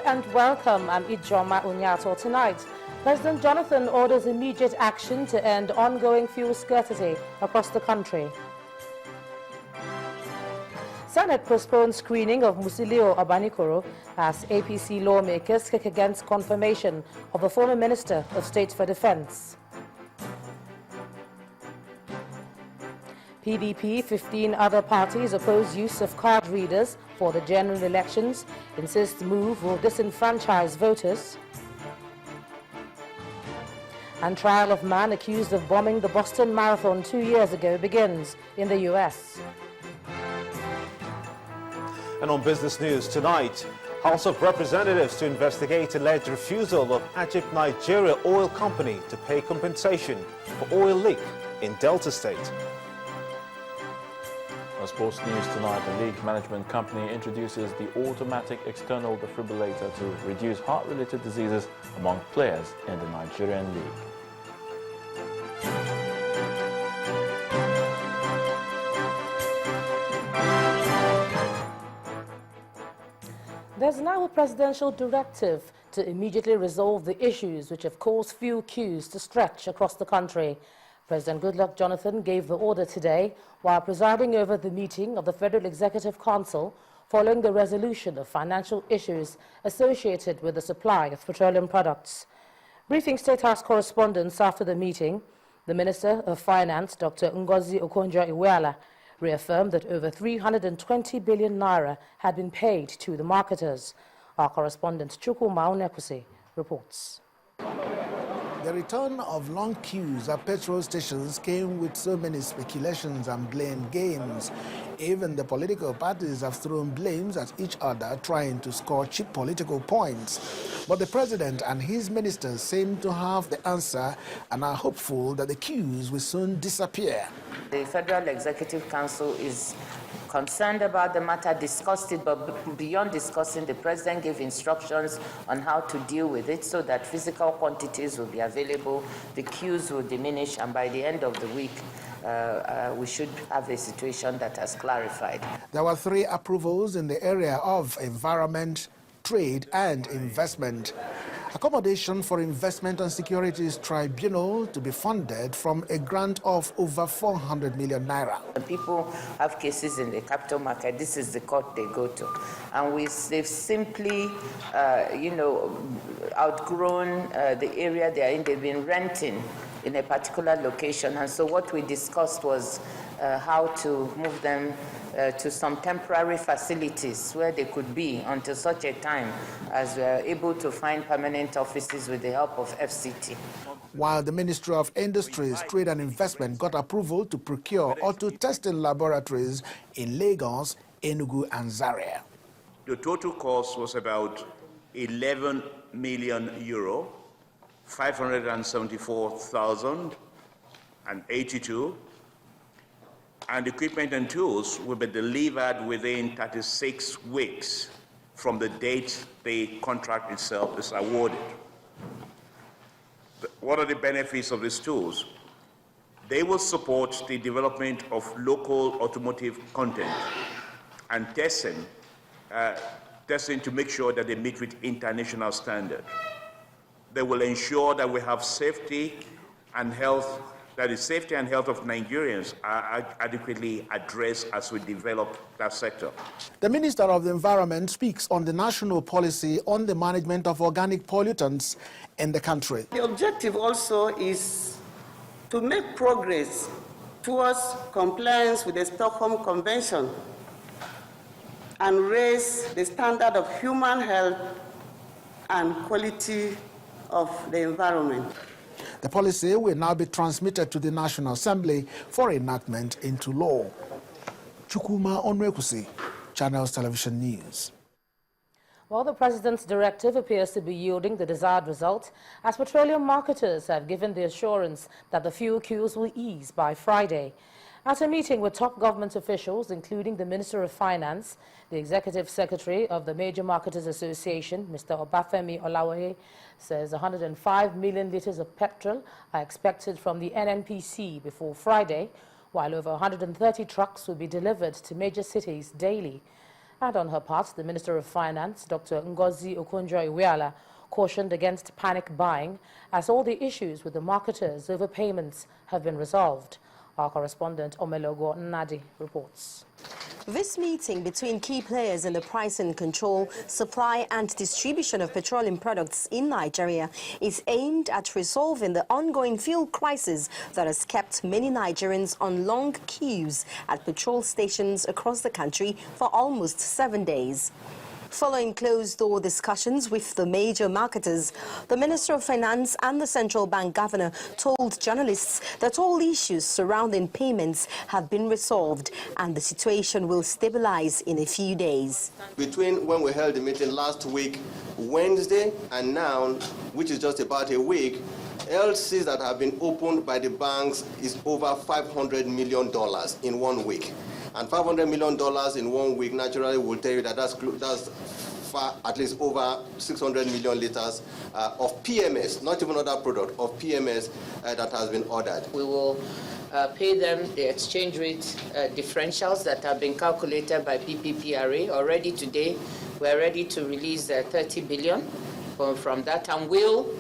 and welcome. I'm Ijoma Unyato. Tonight, President Jonathan orders immediate action to end ongoing fuel scarcity across the country. Senate postpones screening of Musilio Abanikoro as APC lawmakers kick against confirmation of the former Minister of State for Defense. PDP, 15 other parties oppose use of card readers for the general elections, insist move will disenfranchise voters. And trial of man accused of bombing the Boston Marathon 2 years ago begins in the U.S. And on business news tonight, House of Representatives to investigate alleged refusal of Egypt Nigeria Oil Company to pay compensation for oil leak in Delta State. On sports news tonight, the league management company introduces the automatic external defibrillator to reduce heart-related diseases among players in the Nigerian league. There's now a presidential directive to immediately resolve the issues which have caused fuel queues to stretch across the country. President Goodluck Jonathan gave the order today while presiding over the meeting of the Federal Executive Council following the resolution of financial issues associated with the supply of petroleum products. Briefing State House correspondents after the meeting, the Minister of Finance, Dr. Ngozi Okonjo-Iweala, reaffirmed that over 320 billion naira had been paid to the marketers. Our correspondent Chukwuma Onekwusi reports. The return of long queues at petrol stations came with so many speculations and blame games. Even the political parties have thrown blames at each other, trying to score cheap political points. But the president and his ministers seem to have the answer and are hopeful that the queues will soon disappear. The Federal Executive Council is concerned about the matter, discussed it, but beyond discussing, the president gave instructions on how to deal with it so that physical quantities will be available, the queues will diminish, and by the end of the week, we should have a situation that has clarified. There were 3 approvals in the area of environment, trade, and investment. Accommodation for Investment and Securities Tribunal to be funded from a grant of over 400 million naira. People have cases in the capital market. This is the court they go to. And they've simply, outgrown the area they are in. They've been renting in a particular location. And so what we discussed was how to move them to some temporary facilities where they could be until such a time as we are able to find permanent offices with the help of FCT. While the Ministry of Industries, Trade and Investment got approval to procure auto testing laboratories in Lagos, Enugu and Zaria. The total cost was about 11 million euro, 574,082. And equipment and tools will be delivered within 36 weeks from the date the contract itself is awarded. What are the benefits of these tools? They will support the development of local automotive content and testing to make sure that they meet with international standards. They will ensure that we have safety and health, that the safety and health of Nigerians are adequately addressed as we develop that sector. The Minister of the Environment speaks on the national policy on the management of organic pollutants in the country. The objective also is to make progress towards compliance with the Stockholm Convention and raise the standard of human health and quality of the environment. The policy will now be transmitted to the National Assembly for enactment into law. Chukwuma Onekwusi, Channels Television News. Well, the president's directive appears to be yielding the desired result, as petroleum marketers have given the assurance that the fuel queues will ease by Friday. At a meeting with top government officials, including the Minister of Finance, the Executive Secretary of the Major Marketers Association, Mr. Obafemi Olawoye, says 105 million litres of petrol are expected from the NNPC before Friday, while over 130 trucks will be delivered to major cities daily. And on her part, the Minister of Finance, Dr. Ngozi Okonjo-Iweala, cautioned against panic buying as all the issues with the marketers over payments have been resolved. Our correspondent Omelogo Nnadi reports. This meeting between key players in the pricing control, supply and distribution of petroleum products in Nigeria is aimed at resolving the ongoing fuel crisis that has kept many Nigerians on long queues at petrol stations across the country for almost 7 days. Following closed-door discussions with the major marketers, the Minister of Finance and the Central Bank Governor told journalists that all issues surrounding payments have been resolved and the situation will stabilize in a few days. Between when we held the meeting last week, Wednesday, and now, which is just about a week, LCs that have been opened by the banks is over $500 million in 1 week. And $500 million in 1 week naturally will tell you that that's far, at least over 600 million liters of PMS, not even other product, of PMS that has been ordered. We will pay them the exchange rate differentials that have been calculated by PPPRA. Already today, we're ready to release 30 billion from that, and we'll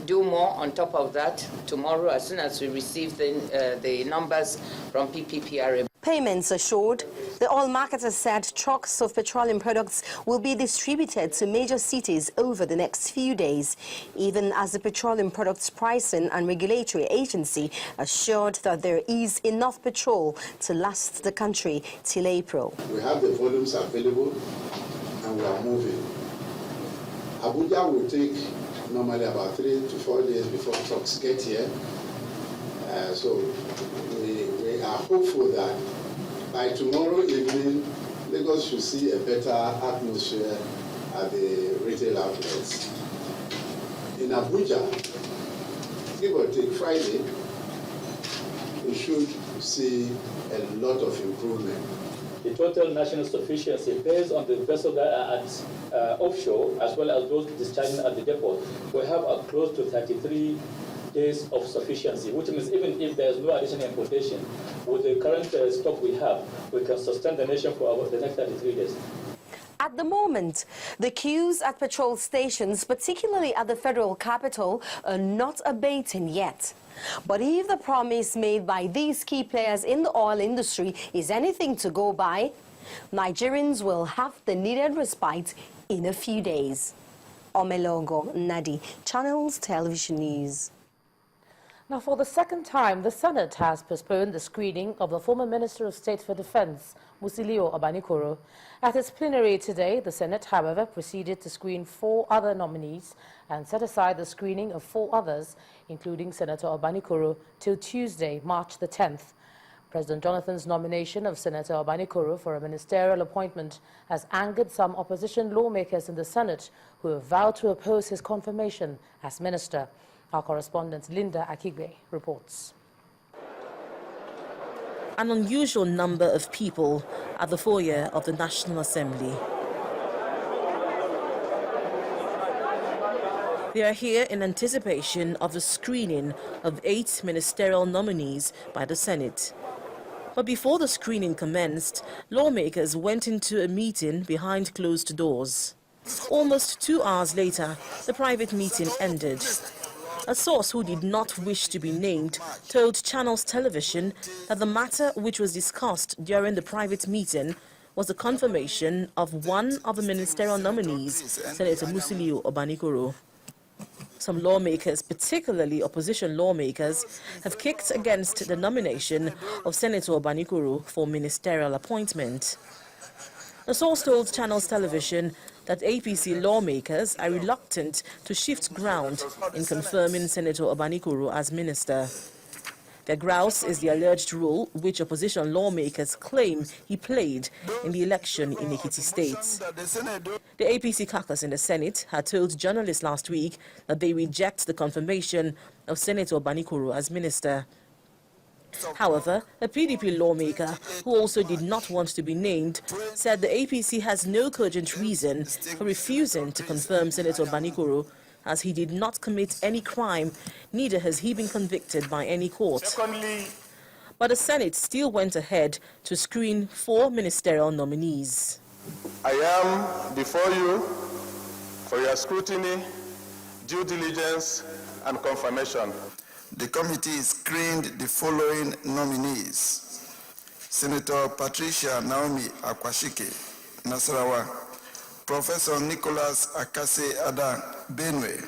do more on top of that tomorrow as soon as we receive the numbers from PPPRA. Payments assured, the oil marketer said trucks of petroleum products will be distributed to major cities over the next few days, even as the Petroleum Products Pricing and Regulatory Agency assured that there is enough petrol to last the country till April. We have the volumes available and we are moving. Abuja will take normally about 3 to 4 days before trucks get here. So we are hopeful that by tomorrow evening, Lagos should see a better atmosphere at the retail outlets. In Abuja, give or take Friday, we should see a lot of improvement. The total national sufficiency based on the vessels that are at offshore as well as those discharging at the depot, we have close to 33 days of sufficiency, which means even if there's no additional importation, with the current stock we have, we can sustain the nation for the next 33 days. At the moment, the queues at petrol stations, particularly at the federal capital, are not abating yet. But if the promise made by these key players in the oil industry is anything to go by, Nigerians will have the needed respite in a few days. Omelogo Nnadi, Channels Television News. Now, for the second time, the Senate has postponed the screening of the former Minister of State for Defense, Musiliu Obanikoro. At its plenary today, the Senate, however, proceeded to screen 4 other nominees and set aside the screening of 4 others, including Senator Obanikoro, till Tuesday, March the 10th. President Jonathan's nomination of Senator Obanikoro for a ministerial appointment has angered some opposition lawmakers in the Senate who have vowed to oppose his confirmation as minister. Our correspondent Linda Akigbe reports. An unusual number of people at the foyer of the National Assembly. They are here in anticipation of the screening of 8 ministerial nominees by the Senate. But before the screening commenced, lawmakers went into a meeting behind closed doors. Almost 2 hours later, the private meeting ended. A source who did not wish to be named told Channels Television that the matter which was discussed during the private meeting was the confirmation of one of the ministerial nominees, Senator Musiliu Obanikoro. Some lawmakers, particularly opposition lawmakers, have kicked against the nomination of Senator Obanikoro for ministerial appointment. The source told Channels Television that APC lawmakers are reluctant to shift ground in confirming Senator Obanikoro as minister. Their grouse is the alleged role which opposition lawmakers claim he played in the election in Ekiti State. The APC caucus in the Senate had told journalists last week that they reject the confirmation of Senator Obanikoro as minister. However, a PDP lawmaker, who also did not want to be named, said the APC has no cogent reason for refusing to confirm Senator Obanikoro, as he did not commit any crime, neither has he been convicted by any court. but the Senate still went ahead to screen 4 ministerial nominees. I am before you for your scrutiny, due diligence, and confirmation. The committee screened the following nominees: Senator Patricia Naomi Akwashike, Nasarawa; Professor Nicholas Akase Ada, Benue;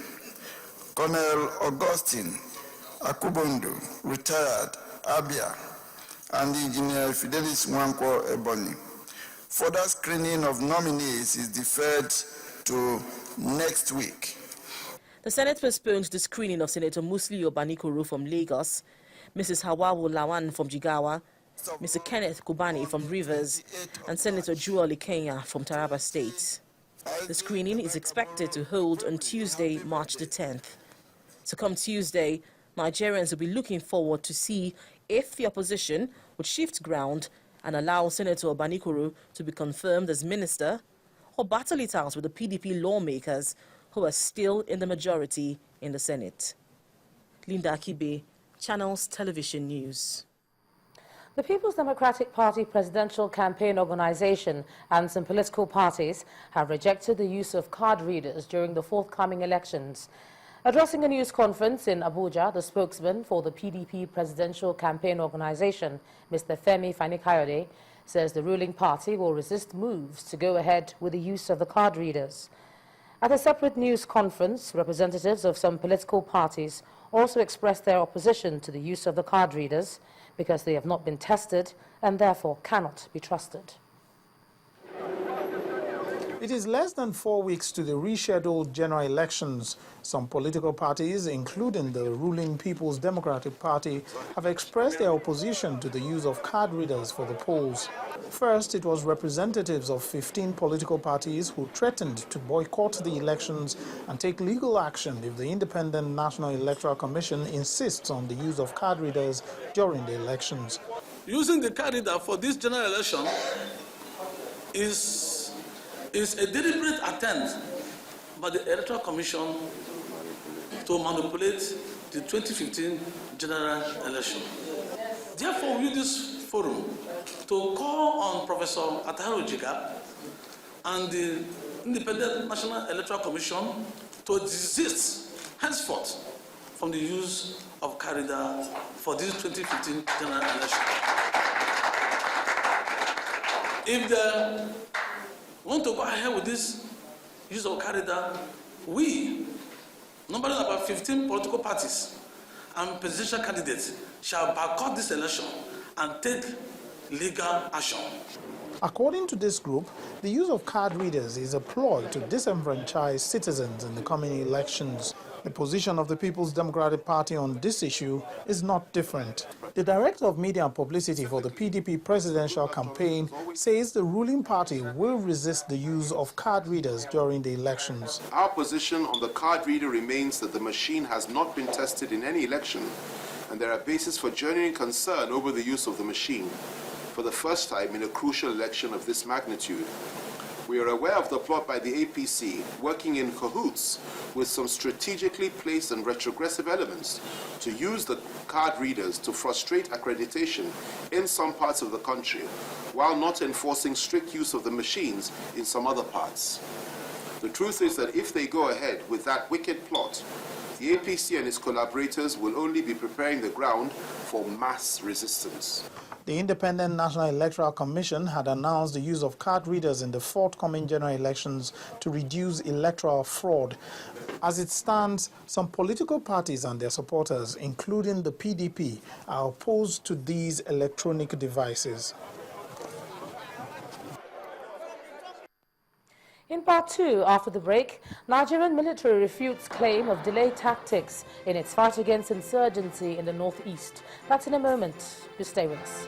Colonel Augustine Akubondo, retired, Abia; and Engineer Fidelis Nwankwo, Ebonyi. Further screening of nominees is deferred to next week. The Senate postponed the screening of Senator Musli Obanikoro from Lagos, Mrs. Hawawu Lawan from Jigawa, Mr. Kenneth Kubani from Rivers, and Senator Jewel Ikenya from Taraba State. The screening is expected to hold on Tuesday, March the 10th. So come Tuesday, Nigerians will be looking forward to see if the opposition would shift ground and allow Senator Obanikoro to be confirmed as minister, or battle it out with the PDP lawmakers who are still in the majority in the Senate. Linda Akibe, Channels Television News. The People's Democratic Party Presidential Campaign Organization and some political parties have rejected the use of card readers during the forthcoming elections. Addressing a news conference in Abuja, the spokesman for the PDP Presidential Campaign Organization, Mr. Femi Fani-Kayode, says the ruling party will resist moves to go ahead with the use of the card readers. At a separate news conference, representatives of some political parties also expressed their opposition to the use of the card readers because they have not been tested and therefore cannot be trusted. It is less than 4 weeks to the rescheduled general elections. Some political parties, including the ruling People's Democratic Party, have expressed their opposition to the use of card readers for the polls. First, it was representatives of 15 political parties who threatened to boycott the elections and take legal action if the Independent National Electoral Commission insists on the use of card readers during the elections. Using the card reader for this general election is a deliberate attempt by the Electoral Commission to manipulate the 2015 general election. Therefore, we use this forum to call on Professor Ataharu Jiga and the Independent National Electoral Commission to desist henceforth from the use of card reader for this 2015 general election. If the want to go ahead with this use of card reader, we, numbering about 15 political parties and presidential candidates, shall boycott this election and take legal action. According to this group, the use of card readers is a ploy to disenfranchise citizens in the coming elections. The position of the People's Democratic Party on this issue is not different. The Director of Media and Publicity for the PDP presidential campaign says the ruling party will resist the use of card readers during the elections. Our position on the card reader remains that the machine has not been tested in any election, and there are bases for genuine concern over the use of the machine for the first time in a crucial election of this magnitude. We are aware of the plot by the APC, working in cahoots with some strategically placed and retrogressive elements to use the card readers to frustrate accreditation in some parts of the country, while not enforcing strict use of the machines in some other parts. The truth is that if they go ahead with that wicked plot, the APC and its collaborators will only be preparing the ground for mass resistance. The Independent National Electoral Commission had announced the use of card readers in the forthcoming general elections to reduce electoral fraud. As it stands, some political parties and their supporters, including the PDP, are opposed to these electronic devices. In part two, after the break, Nigerian military refutes claim of delayed tactics in its fight against insurgency in the northeast. That's in a moment. You stay with us.